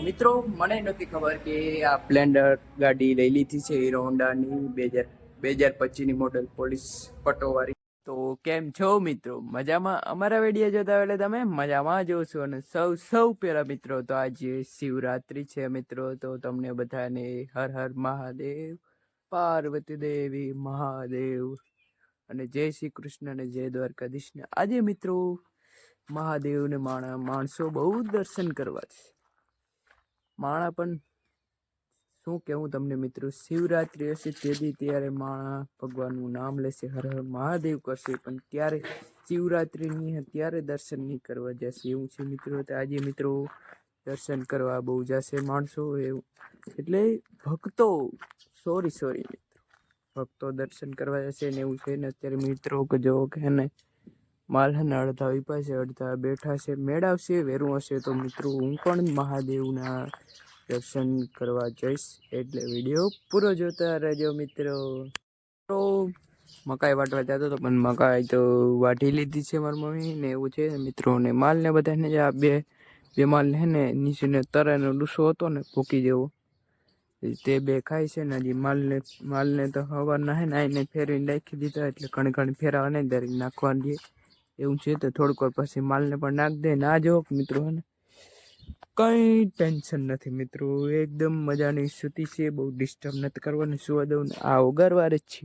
મિત્રો મને નથી ખબર કે આ સ્પ્લેન્ડર ગાડી લઈ લીધી છે હીરો હોન્ડાની 2025ની મોડલ પોલીસ પટોવાળી. તો કેમ છો મિત્રો? મજામાં? અમારા વિડીયો જોતા એટલે તમે મજામાં જોશો. અને સૌ પહેલા મિત્રો તો આજે શિવરાત્રી છે મિત્રો, તો તમને બધાને હર હર મહાદેવ, પાર્વતી દેવી મહાદેવ અને જય શ્રી કૃષ્ણ અને જય દ્વારકાધીશ. આજે મિત્રો મહાદેવને માણસો બહુ દર્શન કરવા છે. માણા પણ શું કેવું તમને મિત્રો, શિવરાત્રી હશે તેથી ત્યારે માણા ભગવાનનું નામ લેશે, હર હર મહાદેવ કરશે, પણ ત્યારે શિવરાત્રીની ત્યારે દર્શન નહીં કરવા જશે એવું છે મિત્રો. તો આજે મિત્રો દર્શન કરવા બહુ જશે માણસો, એવું એટલે ભક્તો સોરી મિત્રો, ભક્તો દર્શન કરવા જશે ને એવું છે ને. અત્યારે મિત્રો કે જો કે ને માલ હે અડધા વિપા છે, અડધા બેઠા છે, મેળવશે વેરું હશે તો મિત્રો હું પણ મહાદેવના દર્શન કરવા જઈશ, એટલે વિડીયો પૂરો જોતા રહેજો મિત્રો. તો મકાઈ વાટવા જતો હતો પણ મકાઈ તો વાટી લીધી છે મારી મમ્મી ને એવું છે મિત્રો. ને માલ ને બધાને જે બે માલ હે ને નીચેને તરાનો ડૂસો હતો ને ભૂકી જેવો, તે બે ખાય છે ને. હજી માલને તો હવારના હે ને આઈને ફેરવીને નાખી દીધા, એટલે ઘણી ફેરવા નહીં દરી નાખવાની એવું છે. તો થોડીક વાર પછી માલને પણ નાખ દે. ના જો મિત્રો હે ને કઈ ટેન્શન નથી મિત્રો, એકદમ મજાની સ્થિતિ છે, બહુ ડિસ્ટર્બ નથી કરવાની, સુવા દઉં ને આ ઉગારવારે જ છે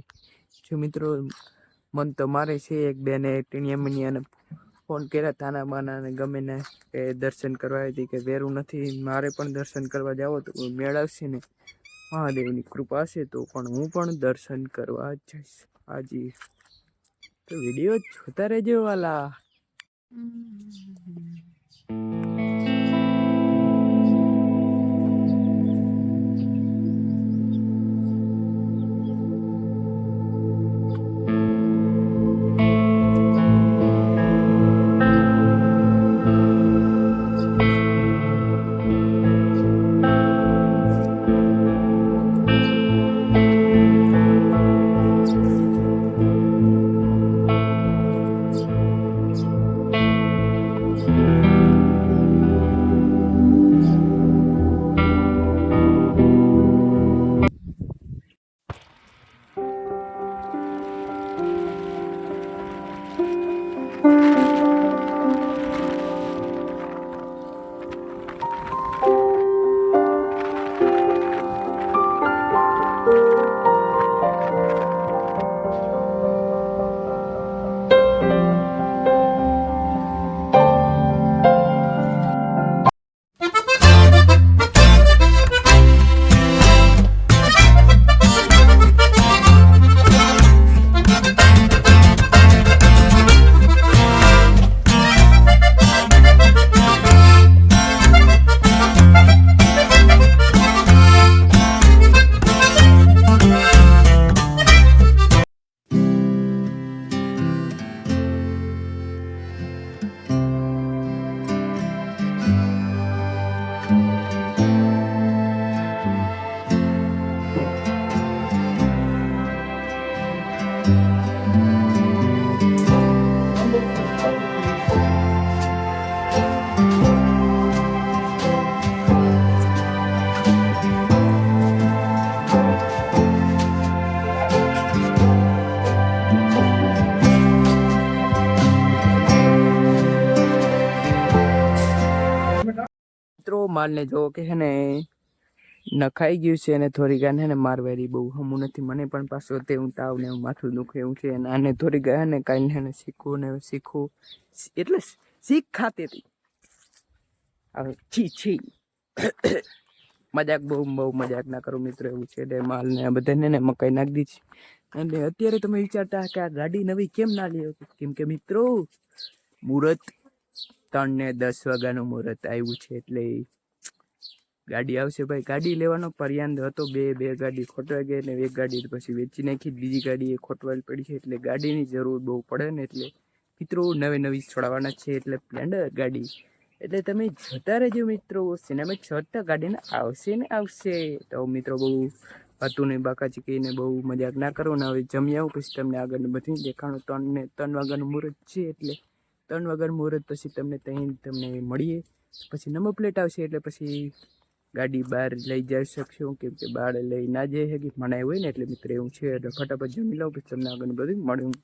જો મિત્રો. મન તો મારે છે એક બેને ટીણિયા મનિયાને ફોન કર્યા તાના બાનાને ગમે ને કે દર્શન કરવા હતી, કે વેરું નથી મારે પણ દર્શન કરવા જાવ તો મેળવશે ને મહાદેવની કૃપા છે તો પણ હું પણ દર્શન કરવા જઈશ આજે. તો વિડીયો જોતા રહેજો વાલા. મિત્રો માલને જો કે હે ને નખાઈ ગયું છે અને થોડી ગાને હે ને મારવારી બહુ હમું નથી, મને પણ પાછું તે હું તાવ ને માથું દુખે એવું છે. અને આને થોડી ગયા ને કાંઈ હે ને શીખવું એટલે શીખ ખાતી હતી. હવે છી મજાક બહુ મજાક ના કરું મિત્રો, એવું છે. એટલે માલ ને આ બધાને ને મકાઈ નાખી દીધી. અને અત્યારે તમે વિચારતા કે આ ગાડી નવી કેમ ના લે, કેમ કે મિત્રો મુહૂર્ત 3 ને 10 વાગ્યાનું મુહૂર્ત આવ્યું છે, એટલે ગાડી આવશે ભાઈ. ગાડી લેવાનો પર્યાંદ હતો, બે ગાડી ખોટવાઈ ગઈ ને એક ગાડી પછી વેચી નાખી, બીજી ગાડી એ ખોટવાઈ પડી છે, એટલે ગાડીની જરૂર બહુ પડે ને. એટલે મિત્રો નવી છોડાવવાના છે, એટલે સ્પ્લેન્ડર ગાડી. એટલે તમે જોતા રહેજો મિત્રો, સિનેમા છોડતા ગાડીને આવશે. તો મિત્રો બહુ હતું નહીં બાકા ચીકીને બહુ મજાક ના કરો ને. હવે જમી આવું પછી તમને આગળ બધી દેખાણું. 3 વાગ્યાનું મુહૂર્ત છે, એટલે 3 વાગ્યાનું મુહૂર્ત પછી તમને મળીએ. પછી નંબર પ્લેટ આવશે એટલે પછી ગાડી બહાર લઈ જઈ શકશો, કેમ કે બહાર લઈ ના જઈ શકે મનાય હોય ને, એટલે મિત્ર એવું છે. એટલે ફટાફટ જમી લઉં, પછી તમને આગળ બધું મળ્યું.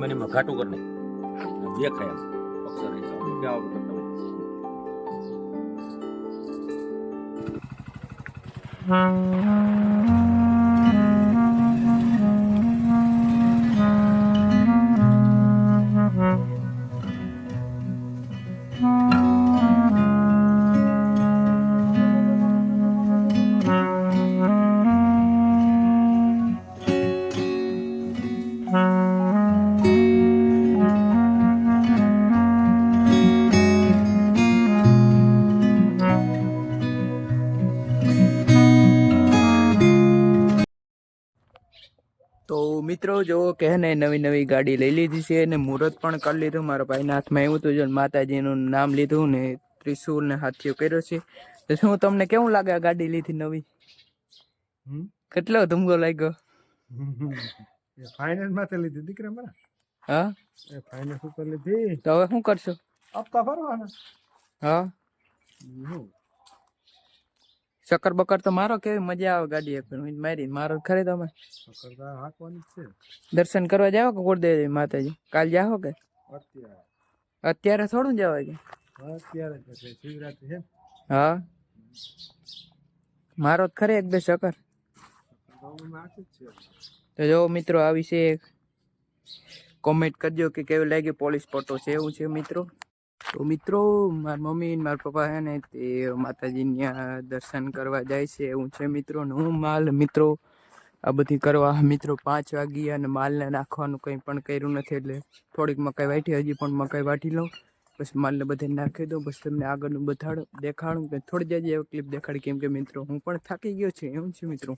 મને ઘાટું કરી દેખાય અક્ષર તો મિત્રો જો કે ને નવી નવી ગાડી લઈ લીધી છે અને મુહૂર્ત પણ કરી લીધું. મારા ભાઈના હાથમાં એવું હતું, જો માતાજીનું નામ લીધું ને ત્રિશુલ ને હાથીઓ કર્યો છે. તો શું તમને કેવું લાગે આ ગાડી લીધી નવી? કેટલો ધુમકો લાગ્યો? ફાઇનાન્સ માં લીધી દીકરા મારા. હા, ફાઇનાન્સ ઉપર લીધી. તો હવે શું કરશો? હપ્તા ભરવાના. હા, ચક્કર બકર તો મારો, કેવી મજા આવે ગાડી એક મારી મારો ખરી. તમે દર્શન કરવા જાઓ કે કુળદેવી માતાજી? કાલ જાઓ કે અત્યારે થોડું જવાય કે? શિવરાત્રી છે. હા, મારો ખરે એક બે ચક્કર. તો જો મિત્રો આ વિશે કોમેન્ટ કરજો કે કેવું લાગ્યું. પોલીસ ફોટો છે એવું છે મિત્રો. તો મિત્રો મારા મમ્મી ને મારા પપ્પા છે ને તે માતાજીના દર્શન કરવા જાય છે એવું છે મિત્રો. ને હું માલ મિત્રો આ બધી કરવા મિત્રો 5 વાગ્યા અને માલને નાખવાનું કંઈ પણ કર્યું નથી. એટલે થોડીક મકાઈ વાટી, હજી પણ મકાઈ વાટી લઉં, પછી માલને બધે નાખી દઉં. પછી તમને આગળનું દેખાડું કે થોડી જ ક્લિપ દેખાડી, કેમ કે મિત્રો હું પણ થાકી ગયો છે એવું છે મિત્રો.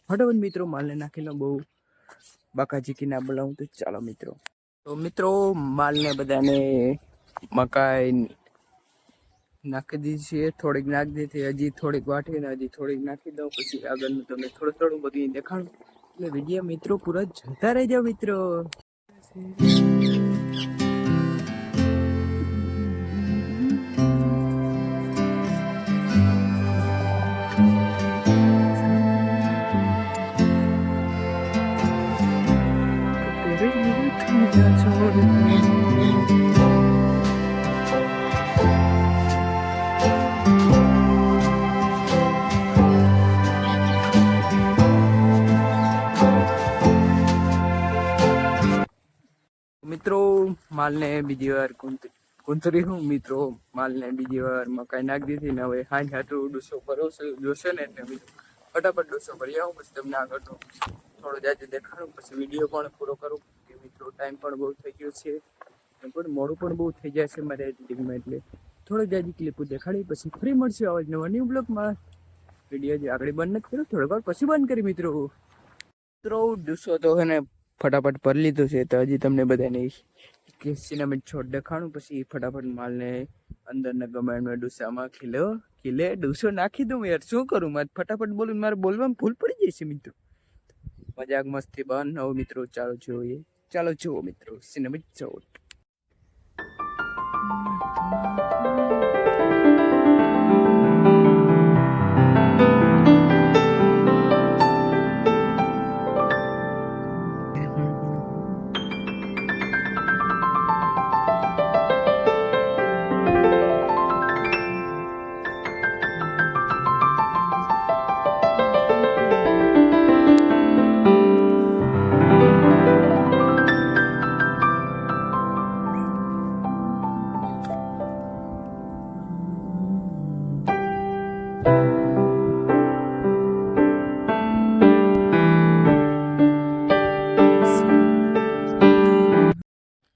ફટાફટ મિત્રો માલને નાખી લઉં, બહુ બાકાજીકી ના બોલાવું. તો ચાલો મિત્રો. તો મિત્રો માલને બધાને મકાઈ નાખી દીધી છે, થોડીક નાખી દીધી, હજી થોડીક વાટીને હજી થોડીક નાખી દઉં. પછી આગળનું તમને થોડું બધું દેખાડું. એટલે વિડીયો મિત્રો પૂરા જોતા રહેજો મિત્રો. મિત્રો માલને બીજી વાર કુંતરી હું મિત્રો માલને બીજી વાર મકાઈ નાખી દીધી ને હવે હાંજ હાટું ડૂસો ભરો જોશે ને એટલે મિત્રો ફટાફટ ડૂસો ભરી આવું. પછી તમને આગળનો થોડો જાજુ દેખાડું, પછી વિડીયો પણ પૂરો કરું કે મિત્રો ટાઈમ પણ બહુ થઈ ગયો છે, પણ મોડું પણ બહુ થઈ જાય છે મારે એડિટિંગમાં. એટલે થોડોક જાજી ક્લિપ દેખાડી પછી ફરી મળશે આવા જ નવા ન્યૂ બ્લોગમાં. વિડીયો જે આગળ બંધ નથી કર્યો, થોડીક વાર પછી બંધ કરી મિત્રો. ડૂસો તો હે ને ફટાફટ ભરી લીધું છે. તો હજી તમને બધાને કે સિનેમેટ શોટ દેખાડું, પછી ફટાફટ માલને અંદરના ગમાણમાં ડૂસામાં ખીલે ડૂસો નાખી દઉં. યાર શું કરું, મારે ફટાફટ બોલું, મારે બોલવામાં ભૂલ પડી જાય છે મિત્રો. મજાક મસ્તી બંધ. હવે મિત્રો ચાલો જુઓ મિત્રો સિનેમેટ શોટ.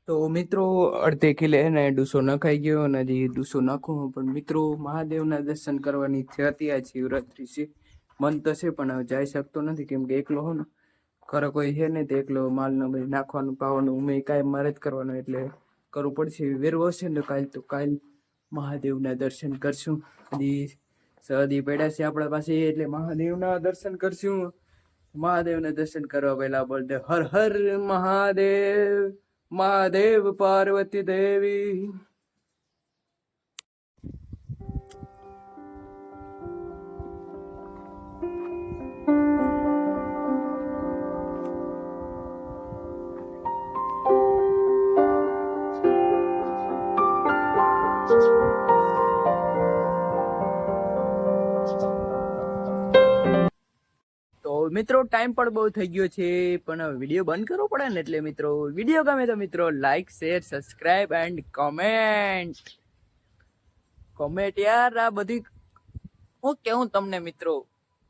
તો મિત્રો અડધે કિલે ને ડૂસો નખાઈ ગયો અને હજી ડૂસો નાખું. પણ મિત્રો મહાદેવના દર્શન કરવાની ઈચ્છા હતી. આ શિવરાત્રી છે, મન તો છે પણ હવે જઈ શકતો નથી, કેમ કે એકલો હો ને ઘરે કોઈ છે ને, તો એકલો માલનો બધું નાખવાનું પાવાનું મેં કાંઈ મારે જ કરવાનું, એટલે કરવું પડશે. વેરવો હશે ને કાલ મહાદેવના દર્શન કરશું. બધી સદી પડ્યા છે આપણા પાસે એટલે મહાદેવના દર્શન કરશું. મહાદેવના દર્શન કરવા પહેલા બોલતે હર હર મહાદેવ, મહાદેવ પાર્વતી દેવી. તો મિત્રો ટાઈમ પણ બહુ થઈ ગયો છે પણ વિડીયો બંધ કરવો પડે ને એટલે મિત્રો વિડીયો ગમે તો મિત્રો like share subscribe and comment યાર આ બધી હું કેવું તમને મિત્રો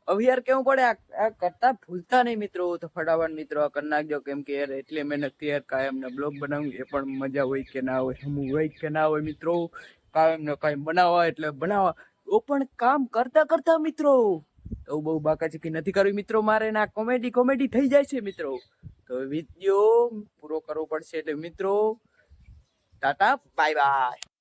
હવે યાર કેવું પડે આ કરતા ભૂલતા નહીં મિત્રો તો ફટાફટ મિત્રો આ કરી નાખજો કેમ કે યાર એટલે મહેનત યાર કાયમ ને બ્લોગ બનાવું એ પણ મજા હોય કે ના હોય હમું હોય કે ના હોય મિત્રો કાયમ ને કાયમ બનાવવા એટલે બનાવવા તો પણ કામ કરતા કરતા મિત્રો તો બહુ બાકાચીકી નથી કરવી મિત્રો મારે ના કોમેડી થઈ જાય છે મિત્રો તો વિડીયો પૂરો કરવો પડશે એટલે મિત્રો ટાટા બાય બાય.